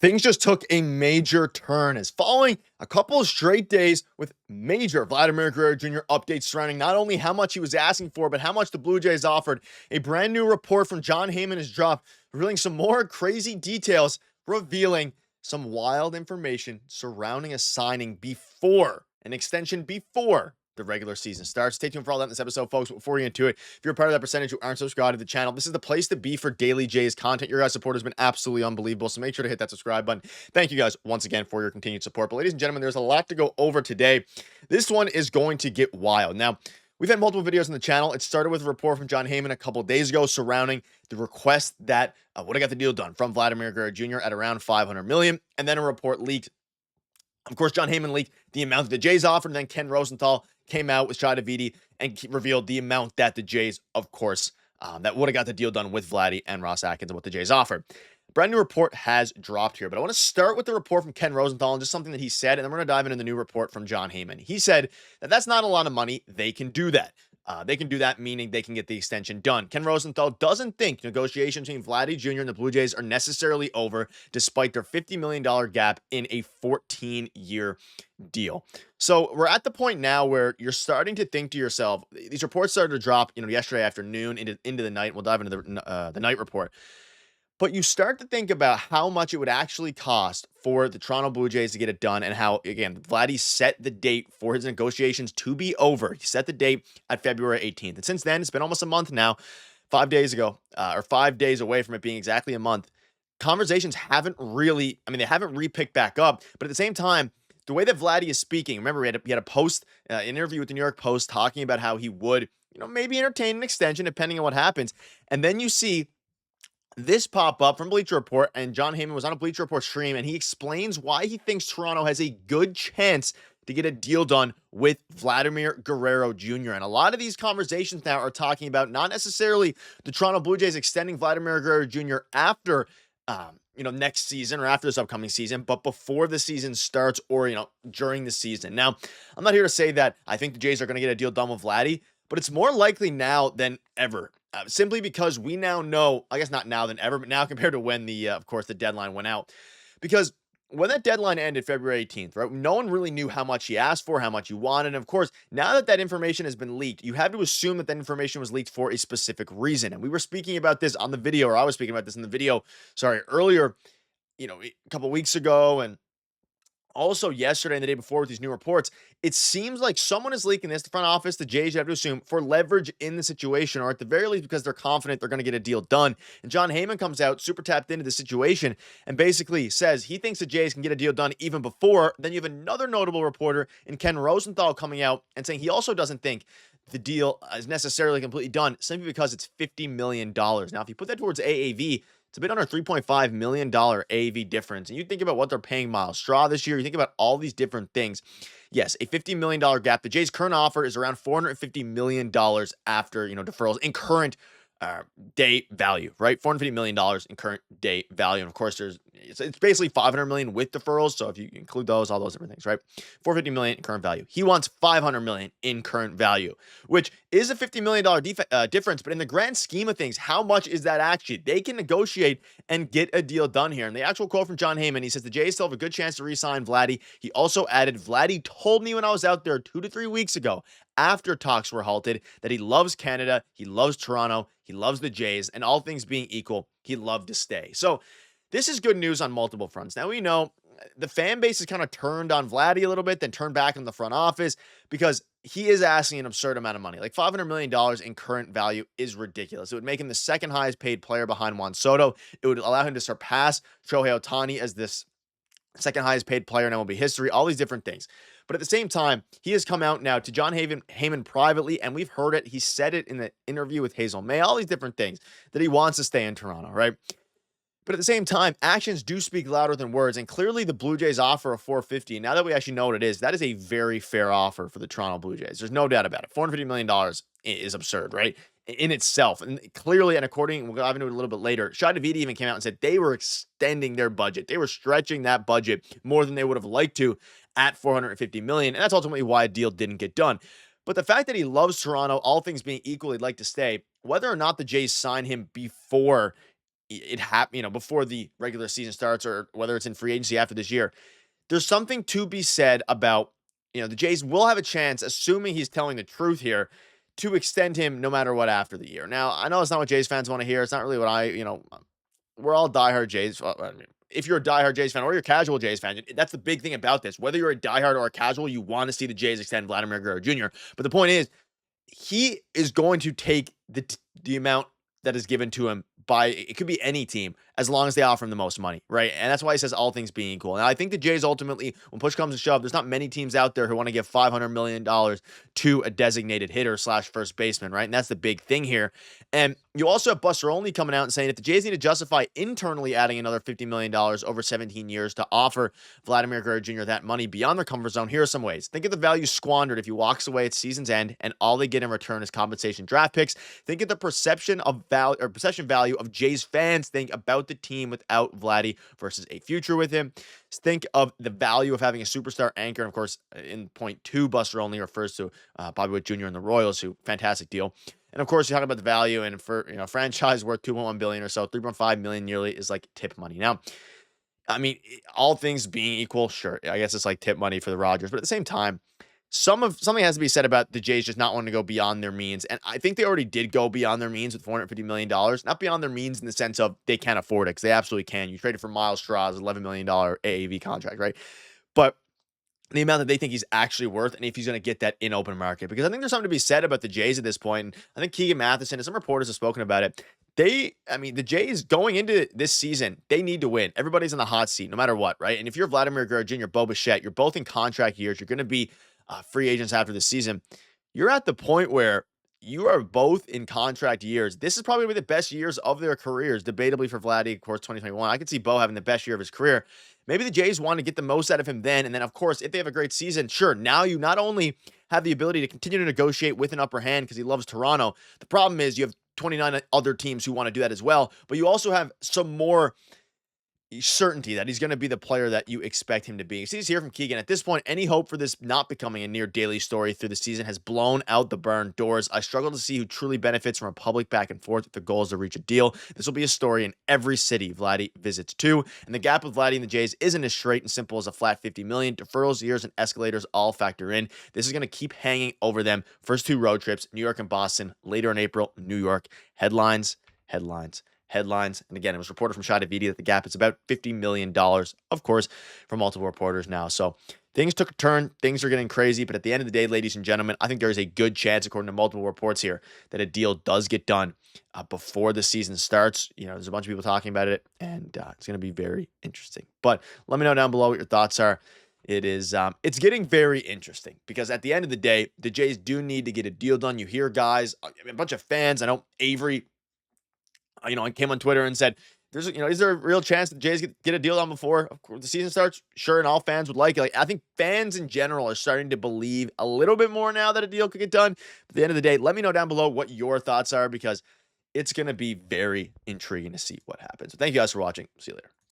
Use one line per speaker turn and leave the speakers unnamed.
Things just took a major turn as following a couple of straight days with major Vladimir Guerrero Jr. updates surrounding not only how much he was asking for, but how much the Blue Jays offered. A brand new report from Jon Heyman has dropped, revealing some more crazy details, revealing some wild information surrounding a signing before an extension before the regular season starts. Stay tuned for all that in this episode, folks. But before we get into it, if you're a part of that percentage who aren't subscribed to the channel, this is the place to be for daily Jays content. Your guys' support has been absolutely unbelievable, so make sure to hit that subscribe button. Thank you guys once again for your continued support. But ladies and gentlemen, there's a lot to go over today. This one is going to get wild. Now, we've had multiple videos on the channel. It started with a report from Jon Heyman a couple days ago surrounding the request that would have got the deal done from Vladimir Guerrero Jr. at around $500 million, and then a report leaked. Of course, Jon Heyman leaked the amount that the Jays offered, and then Ken Rosenthal came out with Vladdy and revealed the amount that the Jays, of course, that would have got the deal done with Vladdy and Ross Atkins and what the Jays offered. Brand new report has dropped here, but I want to start with the report from Ken Rosenthal and just something that he said, and then we're going to dive into the new report from Jon Heyman. He said that that's not a lot of money. They can do that. They can do that, meaning they can get the extension done. Ken Rosenthal doesn't think negotiations between Vladdy Jr. and the Blue Jays are necessarily over, despite their $50 million gap in a 14-year deal. So we're at the point now where you're starting to think to yourself, these reports started to drop, yesterday afternoon into the night. We'll dive into the night report. But you start to think about how much it would actually cost for the Toronto Blue Jays to get it done, and how, again, Vladdy set the date for his negotiations to be over. He set the date at February 18th. And since then, it's been almost a month now, 5 days ago, or 5 days away from it being exactly a month. Conversations haven't really, they haven't re-picked back up. But at the same time, the way that Vladdy is speaking, remember, he had a post, an interview with the New York Post talking about how he would, maybe entertain an extension depending on what happens. And then you see this pop up from Bleacher Report, and Jon Heyman was on a Bleacher Report stream, and he explains why he thinks Toronto has a good chance to get a deal done with Vladimir Guerrero Jr. And a lot of these conversations now are talking about not necessarily the Toronto Blue Jays extending Vladimir Guerrero Jr. after, next season or after this upcoming season, but before the season starts or, during the season. Now, I'm not here to say that I think the Jays are going to get a deal done with Vladdy, but it's more likely now than ever. Simply because we now know, I guess not now than ever, but now compared to when of course, the deadline went out. Because when that deadline ended February 18th, right, no one really knew how much he asked for, how much he wanted. And of course, now that that information has been leaked, you have to assume that that information was leaked for a specific reason. And we were speaking about this on the video, or I was speaking about this in the video, earlier, a couple weeks ago, and also yesterday and the day before with these new reports. It seems like someone is leaking this, the front office, the Jays, you have to assume, for leverage in the situation, or at the very least because they're confident they're going to get a deal done. And Jon Heyman comes out super tapped into the situation and basically says he thinks the Jays can get a deal done even before. Then you have another notable reporter in Ken Rosenthal coming out and saying he also doesn't think the deal is necessarily completely done, simply because it's $50 million. Now, if you put that towards AAV, it's a bit under $3.5 million AAV difference. And you think about what they're paying Miles Straw this year. You think about all these different things. Yes, a $50 million gap. The Jays' current offer is around $450 million after, deferrals in current day value, right? $450 million in current day value. And of course, it's basically $500 million with deferrals. So if you include those, all those different things, right? $450 million in current value. He wants $500 million in current value, which is a $50 million difference. But in the grand scheme of things, how much is that actually? They can negotiate and get a deal done here. And the actual quote from Jon Heyman, he says, the Jays still have a good chance to re-sign Vladdy. He also added, Vladdy told me when I was out there 2 to 3 weeks ago, after talks were halted, that he loves Canada, he loves Toronto, he loves the Jays, and all things being equal, he'd love to stay. So this is good news on multiple fronts. Now, we know the fan base has kind of turned on Vladdy a little bit, then turned back on the front office, because he is asking an absurd amount of money. Like $500 million in current value is ridiculous. It would make him the second highest paid player behind Juan Soto. It would allow him to surpass Shohei Ohtani as this second highest paid player in MLB history, all these different things. But at the same time, he has come out now to Jon Heyman privately, and we've heard it. He said it in the interview with Hazel May, all these different things, that he wants to stay in Toronto, right? But at the same time, actions do speak louder than words, and clearly the Blue Jays offer a $450. And now that we actually know what it is, that is a very fair offer for the Toronto Blue Jays. There's no doubt about it. $450 million is absurd, right? In itself. And clearly, and according, we'll dive into it a little bit later, Vladdy even came out and said they were extending their budget. They were stretching that budget more than they would have liked to at $450 million. And that's ultimately why a deal didn't get done. But the fact that he loves Toronto, all things being equal, he'd like to stay, whether or not the Jays sign him before before the regular season starts, or whether it's in free agency after this year, there's something to be said about, the Jays will have a chance, assuming he's telling the truth here, to extend him no matter what after the year. Now, I know it's not what Jays fans want to hear. It's not really what we're all diehard Jays. Well, I mean, if you're a diehard Jays fan or you're a casual Jays fan, that's the big thing about this. Whether you're a diehard or a casual, you want to see the Jays extend Vladimir Guerrero Jr. But the point is, he is going to take the amount that is given to him by, it could be any team, as long as they offer him the most money, right? And that's why he says all things being equal. Now, I think the Jays ultimately, when push comes to shove, there's not many teams out there who want to give $500 million to a designated hitter / first baseman, right? And that's the big thing here. And you also have Buster Olney coming out and saying if the Jays need to justify internally adding another $50 million over 17 years to offer Vladimir Guerrero Jr. that money beyond their comfort zone, here are some ways. Think of the value squandered if he walks away at season's end and all they get in return is compensation draft picks. Think of the perception value of Jays fans think about the team without Vladdy versus a future with him. Think of the value of having a superstar anchor. And of course, in point 2, Buster Olney refers to Bobby Witt Jr. and the Royals, who fantastic deal. And of course, you talk about the value, and for franchise worth $2.1 billion or so, $3.5 million yearly is like tip money. Now, I mean, all things being equal, sure, I guess it's like tip money for the Rogers, but at the same time, something has to be said about the Jays just not wanting to go beyond their means. And I think they already did go beyond their means with $450 million. Not beyond their means in the sense of they can't afford it, because they absolutely can. You traded for Miles Straw's $11 million AAV contract, right? But the amount that they think he's actually worth, and if he's going to get that in open market. Because I think there's something to be said about the Jays at this point. And I think Keegan Matheson and some reporters have spoken about it. The Jays going into this season, they need to win. Everybody's in the hot seat, no matter what, right? And if you're Vladimir Guerrero Jr., Bo Bichette, you're both in contract years. You're going to be free agents after the season. You're at the point where you are both in contract years. This is probably the best years of their careers, debatably for Vladdy, of course, 2021. I could see Bo having the best year of his career. Maybe the Jays want to get the most out of him then. And then, of course, if they have a great season, sure, now you not only have the ability to continue to negotiate with an upper hand because he loves Toronto. The problem is you have 29 other teams who want to do that as well. But you also have some more certainty that he's going to be the player that you expect him to be. So he's here from Keegan. At this point, any hope for this not becoming a near daily story through the season has blown out the barn doors. I struggle to see who truly benefits from a public back and forth if the goal is to reach a deal. This will be a story in every city Vladdy visits to. And the gap with Vladdy and the Jays isn't as straight and simple as a flat $50 million. Deferrals, years, and escalators all factor in. This is going to keep hanging over them. First 2 road trips, New York and Boston. Later in April, New York. Headlines. And again, it was reported from Schneider that the gap is about $50 million, of course, from multiple reporters now. So things took a turn. Things are getting crazy. But at the end of the day, ladies and gentlemen, I think there is a good chance, according to multiple reports here, that a deal does get done before the season starts. There's a bunch of people talking about it, and it's going to be very interesting. But let me know down below what your thoughts are. It's getting very interesting because at the end of the day, the Jays do need to get a deal done. You hear guys, a bunch of fans. I know Avery, I came on Twitter and said, is there a real chance that the Jays get a deal done before the season starts? Sure, and all fans would like it. I think fans in general are starting to believe a little bit more now that a deal could get done. But at the end of the day, let me know down below what your thoughts are, because it's going to be very intriguing to see what happens. So thank you guys for watching. See you later.